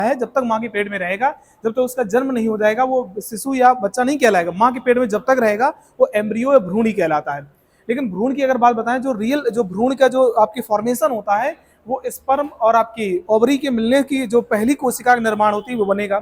है जब तक माँ के पेट में रहेगा, जब तक उसका जन्म नहीं हो जाएगा वो शिशु या बच्चा नहीं कहलाएगा। माँ के पेट में जब तक रहेगा वो एम्ब्रियो या भ्रूण ही कहलाता है। लेकिन भ्रूण की अगर बात बताएं, जो रियल जो भ्रूण का जो आपकी फॉर्मेशन होता है वो स्पर्म और आपकी ओवरी के मिलने की जो पहली कोशिका का निर्माण होती है वो बनेगा।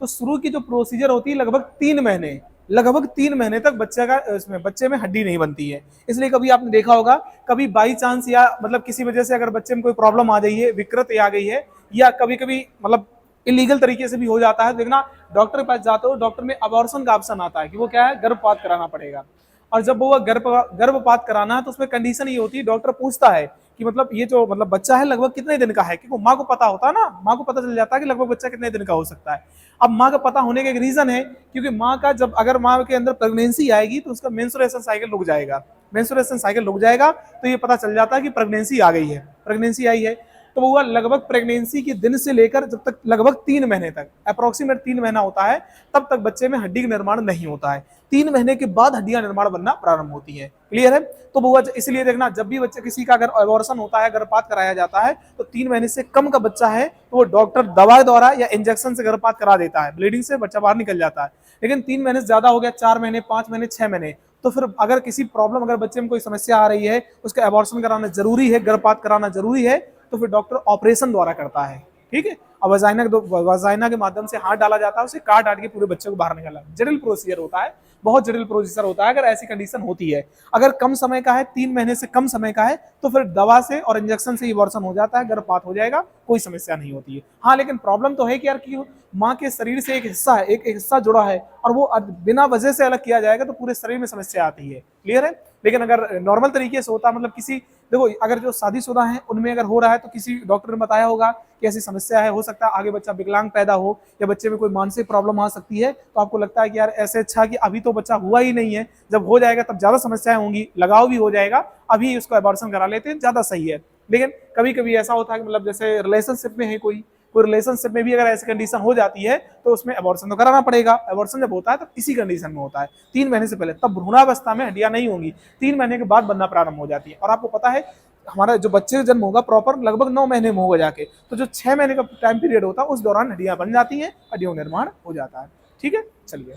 तो शुरू की जो प्रोसीजर होती है लगभग 3 महीने तक बच्चे का इसमें बच्चे में हड्डी नहीं बनती है। इसलिए कभी आपने देखा होगा, कभी बाई चांस या मतलब किसी वजह से अगर बच्चे में कोई प्रॉब्लम आ गई है, विकृत आ गई है, या कभी कभी मतलब इलीगल तरीके से भी हो जाता है, देखना डॉक्टर के पास जाते हो, डॉक्टर में अबॉर्शन का ऑप्शन आता है कि वो क्या है, गर्भपात कराना पड़ेगा। और जब वो गर्भपात कराना है तो उसमें कंडीशन ये होती है, डॉक्टर पूछता है कि मतलब ये जो मतलब बच्चा है लगभग कितने दिन का है, क्योंकि माँ को पता होता है ना, माँ को पता चल जाता है कि लगभग बच्चा कितने दिन का हो सकता है। अब माँ का पता होने का एक रीजन है, क्योंकि माँ का जब अगर माँ के अंदर प्रेगनेंसी आएगी तो उसका मेंस्ट्रुएशन साइकिल रुक जाएगा। मेंस्ट्रुएशन साइकिल रुक जाएगा तो ये पता चल जाता है कि प्रेगनेंसी आ गई है, प्रेगनेंसी आई है। तो वो लगभग प्रेगनेंसी के दिन से लेकर जब तक लगभग 3 महीने तक, अप्रोक्सीमेट 3 महीना होता है, तब तक बच्चे में हड्डी का निर्माण नहीं होता है। 3 महीने के बाद हड्डियां निर्माण बनना प्रारंभ होती है। क्लियर है? तो वो इसलिए देखना, जब भी बच्चे किसी का अगर अबॉर्शन होता है, गर्भपात कराया जाता है, तो 3 महीने से कम का बच्चा है तो वो डॉक्टर दवा द्वारा या इंजेक्शन से गर्भपात करा देता है, ब्लीडिंग से बच्चा बाहर निकल जाता है। लेकिन 3 महीने से ज्यादा हो गया, 4 महीने, 5 महीने, 6 महीने, तो फिर अगर किसी प्रॉब्लम, अगर बच्चे में कोई समस्या आ रही है, उसका अबॉर्शन कराना जरूरी है, गर्भपात कराना जरूरी है, तो फिर डॉक्टर ऑपरेशन द्वारा करता है। ठीक है? अब वजाइना के माध्यम से हाथ डाला जाता है, उसे काट के पूरे बच्चे को बाहर निकाला। जटिल प्रोसीजर होता है, बहुत जटिल प्रोसीजर होता है अगर ऐसी कंडीशन होती है। अगर कम समय का है, 3 महीने से कम समय का है, तो फिर दवा से और इंजेक्शन से अबॉर्शन हो जाता है, गर्भपात हो जाएगा, कोई समस्या नहीं होती है। हाँ, लेकिन प्रॉब्लम तो है कि यार कि माँ के शरीर से एक हिस्सा है, एक हिस्सा जुड़ा है, और वो बिना वजह से अलग किया जाएगा तो पूरे शरीर में समस्या आती है। क्लियर है? लेकिन अगर नॉर्मल तरीके से होता, मतलब किसी, देखो अगर जो शादीशुदा है उनमें अगर हो रहा है तो किसी डॉक्टर ने बताया होगा कि ऐसी समस्या है, हो सकता है आगे बच्चा विकलांग पैदा हो, या बच्चे में कोई मानसिक प्रॉब्लम आ सकती है, तो आपको लगता है कि यार ऐसे अच्छा कि अभी तो बच्चा हुआ ही नहीं है, जब हो जाएगा तब ज्यादा समस्याएं होंगी, लगाव भी हो जाएगा, अभी उसको अबॉर्शन करा लेते हैं, ज्यादा सही है। लेकिन कभी कभी ऐसा होता है कि मतलब जैसे रिलेशनशिप में है कोई रिलेशनशिप में भी अगर ऐसी कंडीशन हो जाती है तो उसमें अबॉर्शन तो कराना पड़ेगा। अबॉर्शन जब होता है तो इसी कंडीशन में होता है, 3 महीने से पहले, तब भ्रूणावस्था में हड्डियां नहीं होंगी, 3 महीने के बाद बनना प्रारंभ हो जाती है। और आपको पता है हमारा जो बच्चे का जन्म होगा प्रॉपर लगभग 9 महीने में होगा जाके, तो जो 6 महीने का टाइम पीरियड होता है उस दौरान हड्डियां बन जाती हैं, हड्डियों का निर्माण हो जाता है। ठीक है? चलिए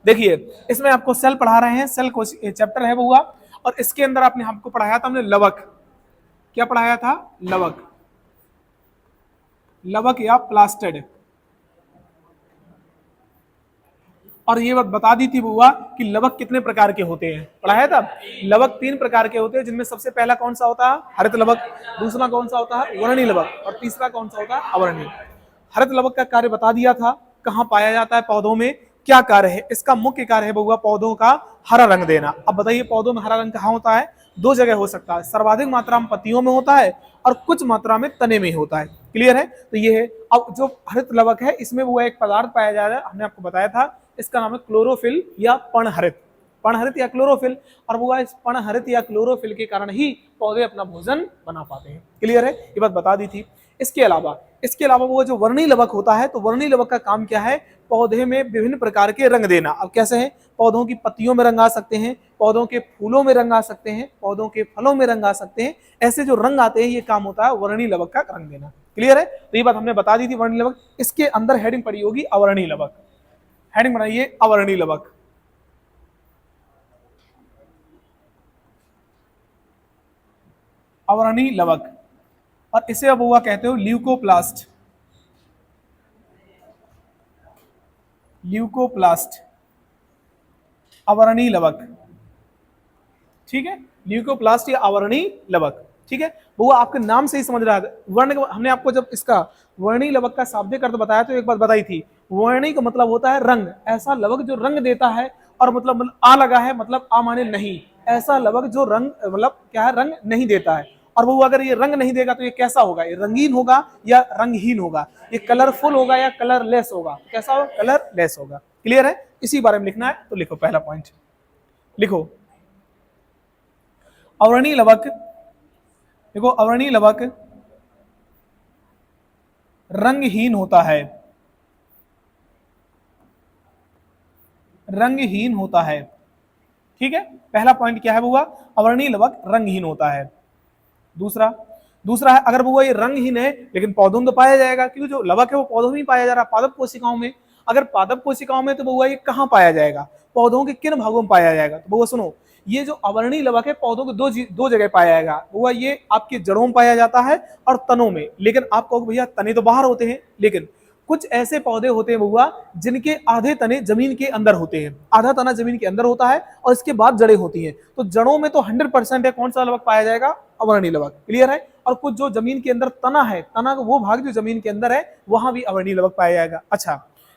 देखिए, इसमें आपको सेल पढ़ा रहे हैं, सेल चैप्टर है वो हुआ, और इसके अंदर आपने हमको पढ़ाया था, हमने लवक, क्या पढ़ाया था? लवक, लवक या प्लास्टेड। और ये बात बता दी थी बुआ कि लवक कितने प्रकार के होते हैं, पढ़ाया था। लवक 3 प्रकार के होते हैं, जिनमें सबसे पहला कौन सा होता है? हरित लवक। दूसरा कौन सा होता है? वर्णी लवक। और तीसरा कौन सा होता है? अवर्णी। हरित लवक का कार्य बता दिया था, कहाँ पाया जाता है पौधों में, क्या कार्य है इसका? मुख्य कार्य है बुआ पौधों का हरा रंग देना। अब बताइए पौधों में हरा रंग कहाँ होता है? 2 जगह हो सकता है, सर्वाधिक मात्रा में पत्तियों में होता है और कुछ मात्रा में तने में होता है। क्लियर है? तो ये है। अब जो हरित लवक है इसमें वो एक पदार्थ पाया जा रहा है, हमने आपको बताया था, इसका नाम है क्लोरोफिल या पर्णहरित, पर्णहरित या क्लोरोफिल। और वो इस पर्णहरित या क्लोरोफिल के कारण ही पौधे अपना भोजन बना पाते हैं। क्लियर है? ये बात बता दी थी। इसके अलावा वो जो वर्णी लवक होता है, तो वर्णी लवक का काम क्या है? पौधे में विभिन्न प्रकार के रंग देना। अब कैसे है? पौधों की पत्तियों में रंग आ सकते हैं, पौधों के फूलों में रंग आ सकते हैं, पौधों के फलों में रंग आ सकते हैं। ऐसे जो रंग आते हैं ये काम होता है वर्णी लवक का रंग देना। क्लियर है? तो ये बात हमने बता दी थी वर्णी लवक। इसके अंदर हेडिंग पड़ी होगी अवर्णी लवक। हेडिंग बनाइए अवर्णी लवक। अवर्णी लवक, और इसे अब हुआ कहते हो ल्यूकोप्लास्ट। ल्यूकोप्लास्ट, अवर्णी लवक। ठीक है? ल्यूकोप्लास्ट या अवर्णी लवक। ठीक है? वो आपके नाम से ही समझ रहा है। वर्ण हमने आपको जब इसका वर्णी लवक का शाब्दिक अर्थ बताया तो एक बात बताई थी, वर्णी का मतलब होता है रंग, ऐसा लवक जो रंग देता है। और मतलब आ लगा है, मतलब आ माने नहीं, ऐसा लवक जो रंग मतलब क्या है? रंग नहीं देता है। और वो अगर ये रंग नहीं देगा तो ये कैसा होगा? ये रंगीन होगा या रंगहीन होगा? ये कलरफुल होगा या कलरलेस होगा? कैसा होगा? कलरलेस होगा। क्लियर है? इसी बारे में लिखना है, तो लिखो पहला पॉइंट, लिखो अवर्णी लवक। देखो अवर्णी लवक रंगहीन होता है, रंगहीन होता है। ठीक है? पहला पॉइंट क्या है बुआ? अवर्णी लवक रंगहीन होता है। दूसरा, दूसरा है अगर वो ये रंगहीन है लेकिन पौधों में तो पाया जाएगा, क्योंकि जो लवक है वो पौधों में ही पाया जा रहा है, पादप कोशिकाओं में। अगर पादप कोशिकाओं में तो बउआ ये कहाँ पाया जाएगा, पौधों के किन भागों में पाया जाएगा? तो बउआ सुनो, ये जो अवर्णीय लवक है पौधों के दो जगह पाया जाएगा बउआ, ये आपके जड़ों में पाया जाता है और तनों में। लेकिन आप कहोगे भैया तने तो बाहर होते हैं, लेकिन कुछ ऐसे पौधे होते हैं बउआ जिनके आधे तने जमीन के अंदर होते हैं, आधा तना जमीन के अंदर होता है और इसके बाद जड़ें होती हैं। तो जड़ों में तो 100% है कौन सा लवक पाया जाएगा, अवर्णीय लवक। क्लियर है? और कुछ जो जमीन के अंदर तना है, तना का वो भाग जो जमीन के अंदर है वहां भी अवर्णीय लवक पाया जाएगा। अच्छा,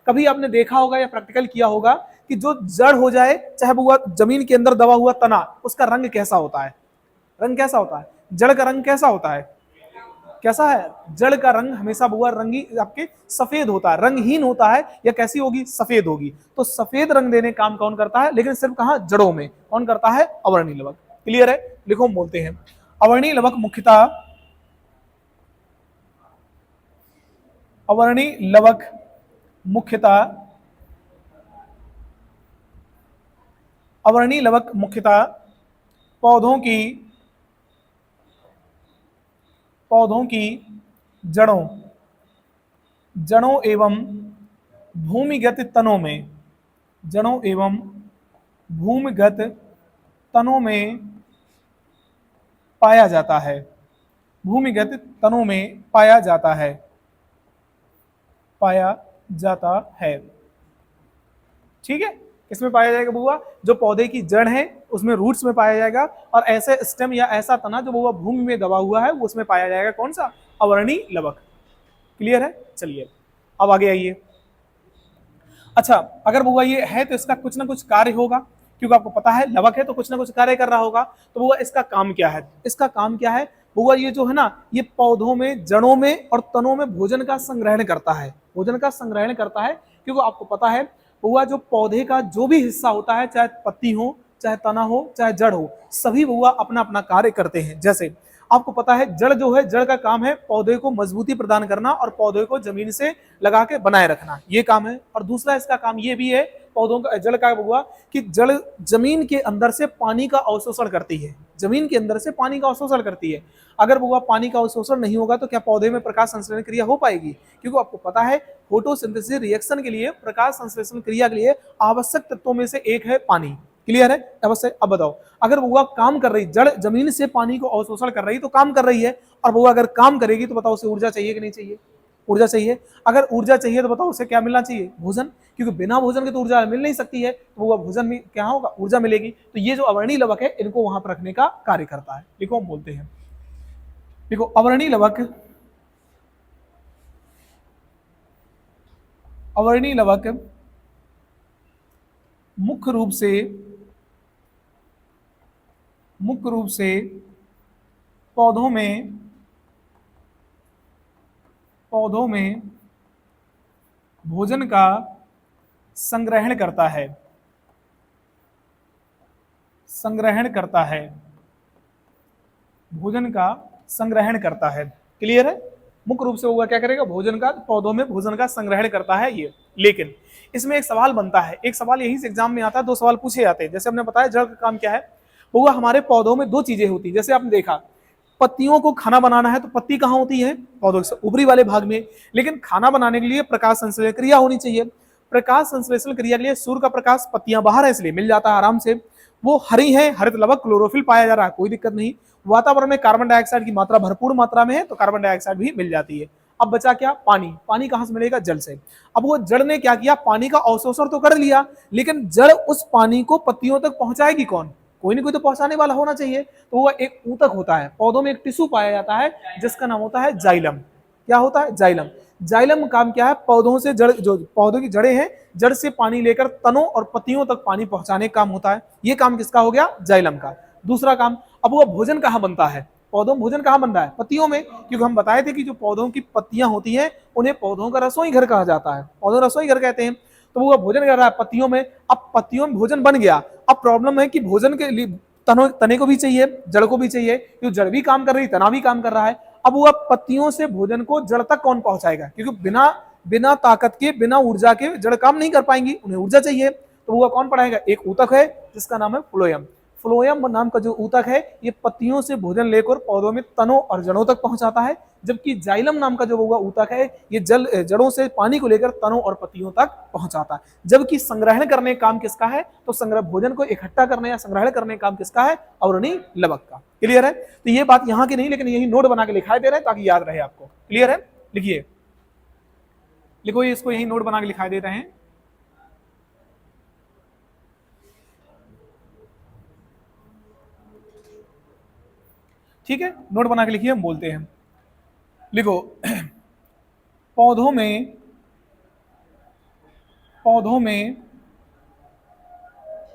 कभी आपने देखा होगा या प्रैक्टिकल किया होगा कि जो जड़ हो जाए, चाहे वो जमीन के अंदर दबा हुआ तना, उसका रंग कैसा होता है? रंग कैसा होता है? जड़ का रंग कैसा होता है? कैसा है? जड़ का रंग हमेशा बुआ रंगी आपके सफेद होता है, रंगहीन होता है, या कैसी होगी? सफेद होगी। तो सफेद रंग देने काम कौन करता है, लेकिन सिर्फ कहां? जड़ों में। कौन करता है? अवर्णीय लवक। क्लियर है? लिखो, हम बोलते हैं अवर्णीय लवक मुख्यतः अवर्णीय लवक मुख्यतः अवर्णीय लवक मुख्यतः पौधों की जड़ों एवं भूमिगत तनों में, जड़ों एवं भूमिगत तनों में पाया जाता है, भूमिगत तनों में पाया जाता है, पाया जाता है। ठीक है? किसमें पाया जाएगा बुआ? जो पौधे की जड़ है उसमें, रूट्स में पाया जाएगा, और ऐसे स्टेम या ऐसा तना जो बुआ भूमि में दबा हुआ है वो उसमें पाया जाएगा कौन सा? अवर्णीय लवक। क्लियर है? चलिए अब आगे आइए। अच्छा, अगर बुआ ये है तो इसका कुछ ना कुछ कार्य होगा, क्योंकि आपको पता है लवक है तो कुछ ना कुछ कार्य कर रहा होगा। तो बुआ इसका काम क्या है? इसका काम क्या है बुआ? ये जो है ना, ये पौधों में, जड़ों में और तनों में भोजन का संग्रहण करता है, भोजन का संग्रहण करता है। क्योंकि आपको पता है बुआ जो पौधे का जो भी हिस्सा होता है, चाहे पत्ती हो, चाहे तना हो, चाहे जड़ हो, सभी बुआ अपना अपना कार्य करते हैं। जैसे आपको पता है जड़ जो है, जड़ का काम है पौधे को मजबूती प्रदान करना और पौधे को जमीन से लगा के बनाए रखना, ये काम है। और दूसरा इसका काम ये भी है पौधों का, जड़ का हुआ कि जड़ जमीन के अंदर से पानी का अवशोषण करती है, जमीन के अंदर से पानी का अवशोषण करती है। अगर बुआ पानी का अवशोषण नहीं होगा तो क्या पौधे में प्रकाश संश्लेषण क्रिया हो पाएगी? क्योंकि आपको पता है फोटोसिंथेसिस रिएक्शन के लिए, प्रकाश संश्लेषण क्रिया के लिए आवश्यक तत्वों में से एक है पानी। क्लियर है? अवश्य। अब बताओ, अगर बुआ काम कर रही, जड़ जमीन से पानी को अवशोषण कर रही तो काम कर रही है, और बुआ अगर काम करेगी तो बताओ उसे ऊर्जा चाहिए कि नहीं चाहिए? ऊर्जा चाहिए। अगर ऊर्जा चाहिए तो बताओ उसे क्या मिलना चाहिए? भोजन। क्योंकि बिना भोजन के तो ऊर्जा मिल नहीं सकती है, तो वो भोजन में क्या होगा? ऊर्जा मिलेगी। तो ये जो अवर्णीय लवक है इनको वहां पर रखने का कार्य करता है। देखो हम बोलते हैं, देखो अवर्णीय लवक, अवर्णीय लवक मुख्य रूप से पौधों में भोजन का संग्रहण करता है, भोजन का संग्रहण करता है। क्लियर है? मुख्य रूप से होगा क्या करेगा? भोजन का, पौधों में भोजन का संग्रहण करता है ये। लेकिन इसमें एक सवाल बनता है, एक सवाल यही से एग्जाम में आता है, दो सवाल पूछे जाते हैं। जैसे हमने बताया जड़ का काम क्या है, वो हमारे पौधों में दो चीजें होती है। जैसे आपने देखा पत्तियों को खाना बनाना है तो पत्ती कहाँ होती है? पौधों के ऊपरी वाले भाग में। लेकिन खाना बनाने के लिए प्रकाश संश्लेषण क्रिया होनी चाहिए। प्रकाश संश्लेषण क्रिया के लिए सूर्य का प्रकाश, पत्तियां बाहर है इसलिए मिल जाता है आराम से, वो हरी है, हरित लवक, क्लोरोफिल पाया जा रहा है, कोई दिक्कत नहीं। वातावरण में कार्बन डाइऑक्साइड की मात्रा भरपूर मात्रा में है तो कार्बन डाइऑक्साइड भी मिल जाती है। अब बचा क्या? पानी। पानी कहां से मिलेगा? जड़ से। अब वो जड़ ने क्या किया? पानी का अवशोषण तो कर लिया, लेकिन जड़ उस पानी को पत्तियों तक पहुंचाएगी कौन? कोई ना कोई तो पहुंचाने वाला होना चाहिए। तो वो एक ऊतक होता है, पौधों में एक टिश्यू पाया जाता है जिसका नाम होता है जाइलम। क्या होता है? जाइलम। जाइलम का काम क्या है? पौधों से जड़, जो पौधों की जड़ें हैं, जड़ से पानी लेकर तनों और पत्तियों तक पानी पहुंचाने का काम होता है। ये काम किसका हो गया? जाइलम का। दूसरा काम, अब वो भोजन कहाँ बनता है? पौधों में भोजन कहाँ बन रहा है? पत्तियों में। क्योंकि हम बताए थे कि जो पौधों की पत्तियां होती हैं उन्हें पौधों का रसोई घर कहा जाता है, पौधों रसोई घर कहते हैं। तो वो भोजन कर रहा है पत्तियों में। अब पत्तियों में भोजन बन गया, अब प्रॉब्लम है कि भोजन के लिए तने को भी चाहिए, जड़ को भी चाहिए, क्योंकि जड़ भी काम कर रही, तना भी काम कर रहा है। अब वो पत्तियों से भोजन को जड़ तक कौन पहुंचाएगा? क्योंकि बिना ताकत के, बिना ऊर्जा के जड़ काम नहीं कर पाएंगी, उन्हें ऊर्जा चाहिए। तो वो कौन पढ़ाएगा? एक ऊतक है जिसका नाम है फ्लोएम। फ्लोएम नाम का जो ऊतक है ये पत्तियों से भोजन लेकर पौधों में तनों और जड़ों तक पहुंचाता है, जबकि जाइलम नाम का जो होगा ऊतक है ये जड़ों से पानी को लेकर तनों और पत्तियों तक पहुंचाता है। जबकि संग्रहण करने का काम किसका है, तो संग्रह भोजन को इकट्ठा करने या संग्रहण करने का काम किसका है, अवरणी लवक का। क्लियर है? तो ये बात यहाँ की नहीं, लेकिन यही नोट बना के लिखाई दे रहे हैं ताकि याद रहे आपको। क्लियर है? लिखिए, लिखो, ये इसको यही नोट बना के लिखाई दे रहे हैं। ठीक है, नोट बना के लिखिए, हम बोलते हैं। लिखो, पौधों में पौधों में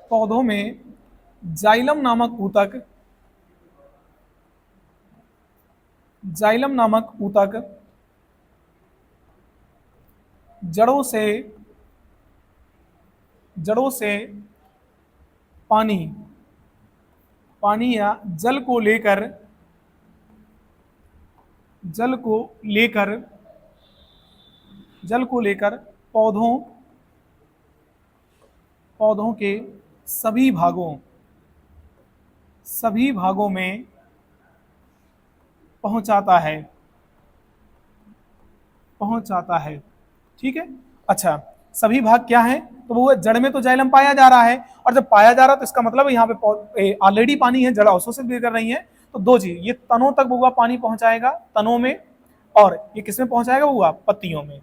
पौधों में जाइलम नामक ऊतक जड़ों से पानी या जल को लेकर पौधों के सभी भागों में पहुंचाता है। ठीक है, अच्छा, सभी भाग क्या है, तो वो जड़ में तो जाइलम पाया जा रहा है, और जब पाया जा रहा है तो इसका मतलब यहाँ पे ऑलरेडी पानी है, जड़ अवशोषित भी कर रही है, तो दो चीज, ये तनों तक बुआ पानी पहुंचाएगा, तनों में, और ये किसमें पहुंचाएगा बुआ, पत्तियों में।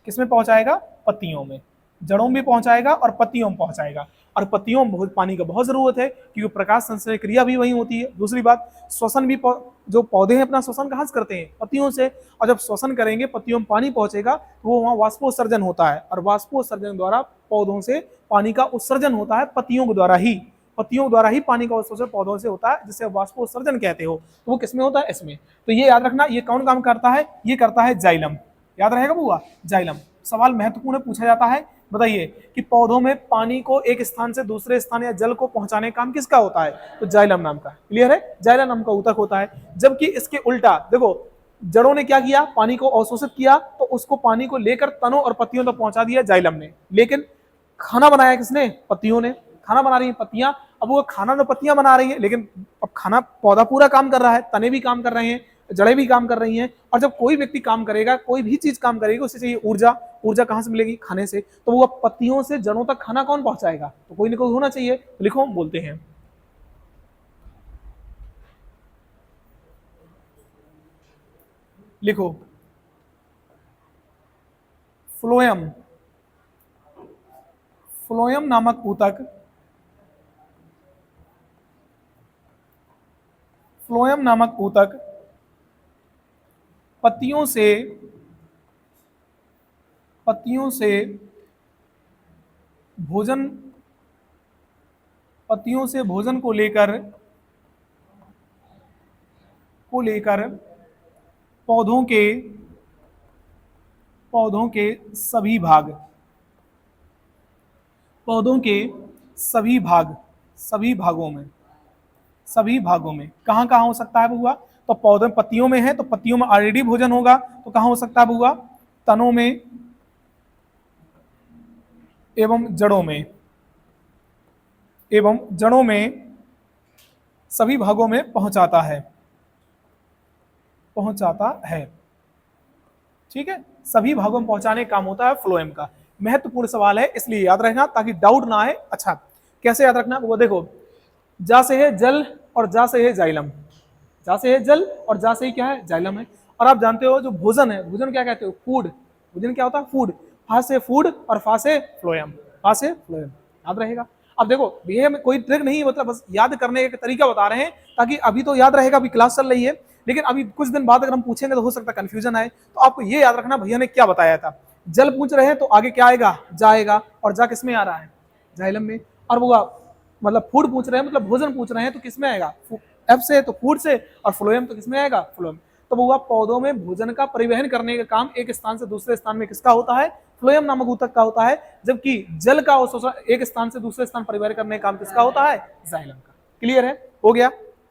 किसमें पहुंचाएगा, पत्तियों में। जड़ों में पहुंचाएगा और पत्तियों में पहुंचाएगा, और पत्तियों में बहुत पानी का बहुत जरूरत है, क्योंकि प्रकाश संश्लेषण क्रिया भी वही होती है। दूसरी बात, श्वसन भी, जो पौधे हैं अपना श्वसन कहाँ से करते हैं, पत्तियों से, और जब श्वसन करेंगे पत्तियों में पानी पहुंचेगा तो वो वहाँ वाष्पोत्सर्जन होता है, और वाष्पोत्सर्जन द्वारा पौधों से पानी का उत्सर्जन होता है, पत्तियों के द्वारा ही पानी का उत्सर्जन पौधों से होता है, जिसे वाष्पोत्सर्जन कहते हो। तो वो किसमें होता है, इसमें। तो ये याद रखना, ये कौन काम करता है, ये करता है जाइलम। याद रहेगा बुआ, जाइलम। सवाल महत्वपूर्ण पूछा जाता है, बताइए कि पौधों में पानी को एक स्थान से दूसरे स्थान या जल को पहुंचाने का काम किसका होता है, तो जाइलम नाम का। क्लियर है, जाइलम नाम का ऊतक होता है। जबकि इसके उल्टा देखो, जड़ों ने क्या किया, पानी को अवशोषित किया, तो उसको पानी को लेकर तनों और पत्तियों तक पहुंचा दिया जाइलम ने। लेकिन खाना बनाया किसने, पत्तियों ने। खाना बना रही है पत्तियां, अब वो खाना तो पत्तियां बना रही है, लेकिन अब खाना, पौधा पूरा काम कर रहा है, तने भी काम कर रहे हैं, जड़ें भी काम कर रही हैं। और जब कोई व्यक्ति काम करेगा, कोई भी चीज काम करेगी, उससे चाहिए ऊर्जा। ऊर्जा कहां से मिलेगी, खाने से। तो वो पत्तियों से जड़ों तक खाना कौन पहुंचाएगा, तो कोई ना कोई होना चाहिए। तो लिखो, हम बोलते हैं। लिखो, फ्लोएम नामक ऊतक पत्तियों से भोजन को लेकर पौधों के सभी भागों में कहां कहां हो सकता है बुआ, तो पौधे पत्तियों में है, तो पत्तियों में ऑलरेडी भोजन होगा, तो कहां हो सकता है बुआ, तनों में एवं जड़ों में सभी भागों में पहुंचाता है। ठीक है, सभी भागों में पहुंचाने का काम होता है फ्लोएम का। महत्वपूर्ण सवाल है, इसलिए याद रखना ताकि डाउट ना आए। अच्छा, कैसे याद रखना, वो देखो, जा से है जल और जा से है जाइलम। जा से है जल और जा से ही क्या है, जाइलम है। और आप जानते हो जो भोजन है, भोजन क्या कहते हो, फूड। भोजन क्या होता है, फूड। फा से फूड और फा से फ्लोएम, याद रहेगा। अब देखो, ये कोई ट्रिक नहीं, मतलब बस याद करने का तरीका बता रहे हैं, ताकि अभी तो याद रहेगा, अभी क्लास चल रही है, लेकिन अभी कुछ दिन बाद अगर हम पूछेंगे तो हो सकता है कंफ्यूजन आए। तो आपको ये याद रखना, भैया ने क्या बताया था। जल पूछ रहे हैं तो आगे क्या आएगा, जाएगा, और जा किस में आ रहा है, जाइलम में। और वो मतलब फूड पूछ रहे हैं, मतलब भोजन पूछ रहे हैं, तो किसमें आएगा, एफ से, तो फूड से, और फ्लोएम तो किसमें आएगा, फ्लोएम। तो वो पौधों में भोजन का परिवहन करने का काम एक स्थान से दूसरे स्थान में किसका होता है, फ्लोएम नामक ऊतक का होता है। जबकि जल का अवशोषण एक स्थान से दूसरे स्थान परिवहन करने का काम किसका होता है, जाइलम का। क्लियर है, हो गया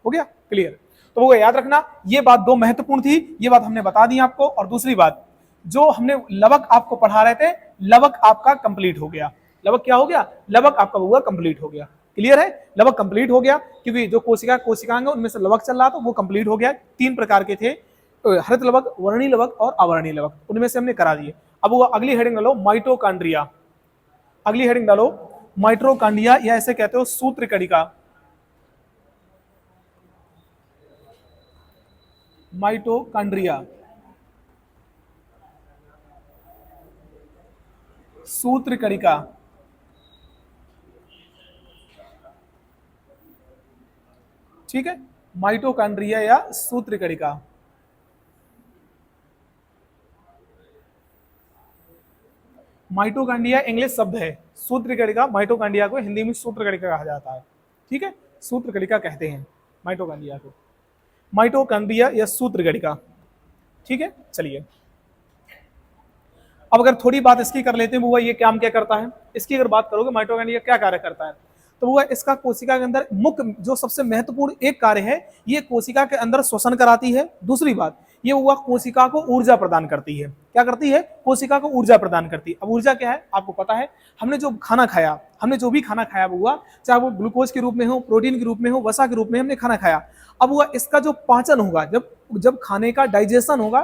क्लियर। तो वो याद रखना, ये बात दो महत्वपूर्ण थी, ये बात हमने बता दी आपको। और दूसरी बात, जो हमने लवक आपको पढ़ा रहे थे, लवक आपका कंप्लीट हो गया। लवक क्या हो गया, लवक आपका हुआ कंप्लीट हो गया। क्लियर है, लवक कंप्लीट हो गया, क्योंकि जो कोशिकांग है उनमें से लवक चल रहा था वो कंप्लीट हो गया। 3 प्रकार के थे, हरित लवक, वर्णी लवक और अवर्णी लवक, उनमें से हमने करा दिए। अब वो अगली हेडिंग डालो माइटोकॉन्ड्रिया, अगली हेडिंग डालो माइटोकॉन्ड्रिया, या ऐसे कहते हो सूत्र कणिका, माइटोकॉन्ड्रिया, सूत्र कणिका। ठीक है, माइटोकॉन्ड्रिया या सूत्र कणिका। माइटोकॉन्ड्रिया इंग्लिश शब्द है, सूत्र कणिका माइटोकॉन्ड्रिया को हिंदी में सूत्र कणिका कहा जाता है। ठीक है, सूत्र कणिका कहते हैं माइटोकॉन्ड्रिया को, माइटोकॉन्ड्रिया या सूत्र कणिका। ठीक है, चलिए अब अगर थोड़ी बात इसकी कर लेते हैं, वो ये काम क्या करता है, इसकी अगर बात करोगे माइटोकॉन्ड्रिया क्या कार्य करता है, तो वो इसका कोशिका के अंदर मुख्य जो सबसे महत्वपूर्ण एक कार्य है, ये कोशिका के अंदर श्वसन कराती है। दूसरी बात ये हुआ कोशिका को ऊर्जा प्रदान करती है। क्या करती है, कोशिका को ऊर्जा प्रदान करती है। अब ऊर्जा क्या है आपको पता है, हमने जो खाना खाया, हमने जो भी खाना खाया हुआ, चाहे वो ग्लूकोज के रूप में हो, प्रोटीन के रूप में हो, वसा के रूप में हमने खाना खाया। अब हुआ इसका जो पाचन होगा, जब जब खाने का डाइजेशन होगा,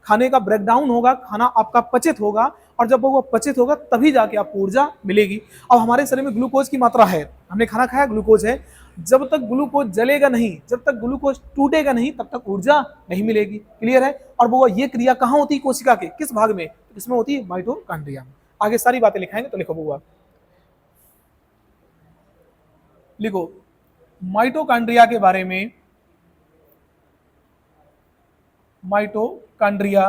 खाने का ब्रेकडाउन होगा, खाना आपका पचित होगा, और जब वो पचित होगा तभी जाके आपको ऊर्जा मिलेगी। अब हमारे शरीर में ग्लूकोज की मात्रा है, हमने खाना खाया, ग्लूकोज है, जब तक ग्लूकोज जलेगा नहीं, जब तक ग्लूकोज टूटेगा नहीं, तब तक ऊर्जा नहीं मिलेगी। क्लियर है, और वो ये क्रिया कहाँ होती है, कोशिका के किस भाग में, इसमें होती है माइटोकॉन्ड्रिया में। आगे सारी बातें लिखाएंगे तो लिखो बुआ, लिखो माइटोकॉन्ड्रिया के बारे में, माइटोकॉन्ड्रिया,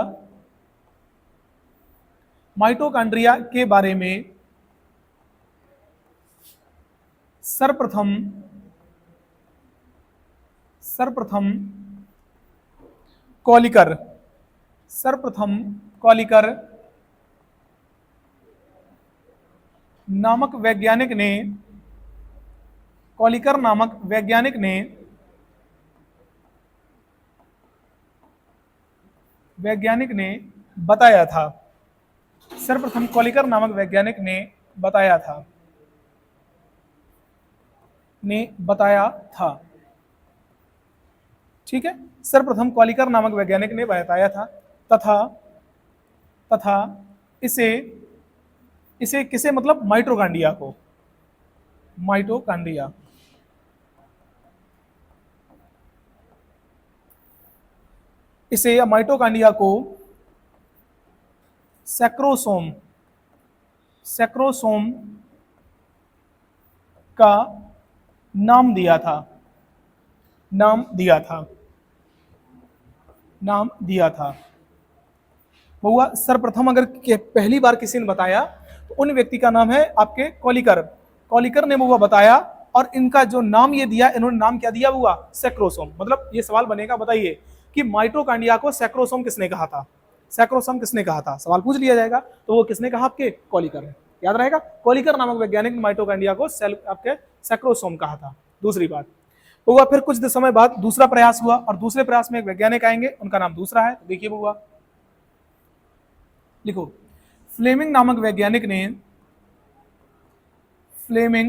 माइटोकॉन्ड्रिया के बारे में सर्वप्रथम कॉलिकर, सर्वप्रथम कॉलिकर नामक वैज्ञानिक ने, कॉलिकर नामक वैज्ञानिक ने बताया था, सर्वप्रथम कॉलिकर नामक वैज्ञानिक ने बताया था, ठीक है, सर्वप्रथम कॉलिकर नामक वैज्ञानिक ने बताया था, तथा इसे किसे मतलब माइटोकॉन्ड्रिया को, माइटोकॉन्ड्रिया, इसे या माइटोकॉन्ड्रिया को सैक्रोसोम का नाम दिया था। वो हुआ सर्वप्रथम, अगर पहली बार किसी ने बताया तो उन व्यक्ति का नाम है आपके कॉलिकर ने वो बताया, और इनका जो नाम ये दिया, इन्होंने नाम क्या दिया हुआ, सैक्रोसोम। मतलब ये सवाल बनेगा, बताइए कि माइटोकॉन्ड्रिया को सैक्रोसोम किसने कहा था, सैक्रोसोम किसने कहा था, सवाल पूछ लिया जाएगा, तो वो किसने कहा, आपके कॉलिकर ने। याद रहेगा, कॉलिकर नामक वैज्ञानिक ने माइटोकॉन्ड्रिया को आपके सैक्रोसोम कहा था। दूसरी बात हुआ, फिर कुछ समय बाद दूसरा प्रयास हुआ, और दूसरे प्रयास में एक वैज्ञानिक आएंगे, उनका नाम दूसरा है, देखिए हुआ, लिखो फ्लेमिंग नामक वैज्ञानिक ने, फ्लेमिंग